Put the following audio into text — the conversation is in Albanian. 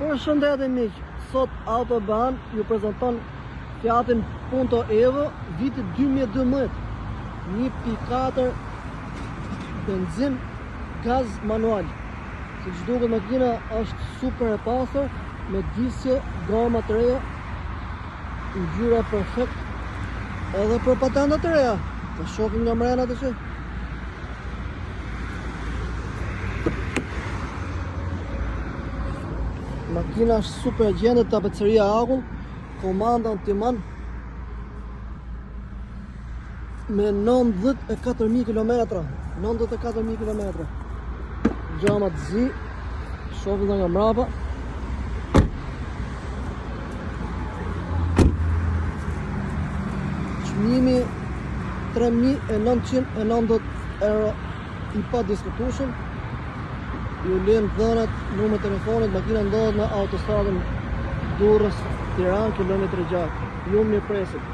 Përshëndetje miq, sot Autoban ju prezanton Fiatin Punto Evo vitit 2012, 1.4 benzin gaz manual. Siç duket makina është super e pastër me disje, goma të reja, ngjyra perfekt edhe për patenta të reja. Ta shohim nga mrena të që. Makina është super e gjendë, tapeceria akull, komanda antiman me 94.000 km. 94.000 km. Gjamat zi, shohim nga mrapa. Çmimi 3.990 euro i pa diskutueshëm. Ju lëm dhënat, numër telefonit, makina ndodhet në autostradën Durrës Tiranë, kilometri 6. Ju mirëpresit.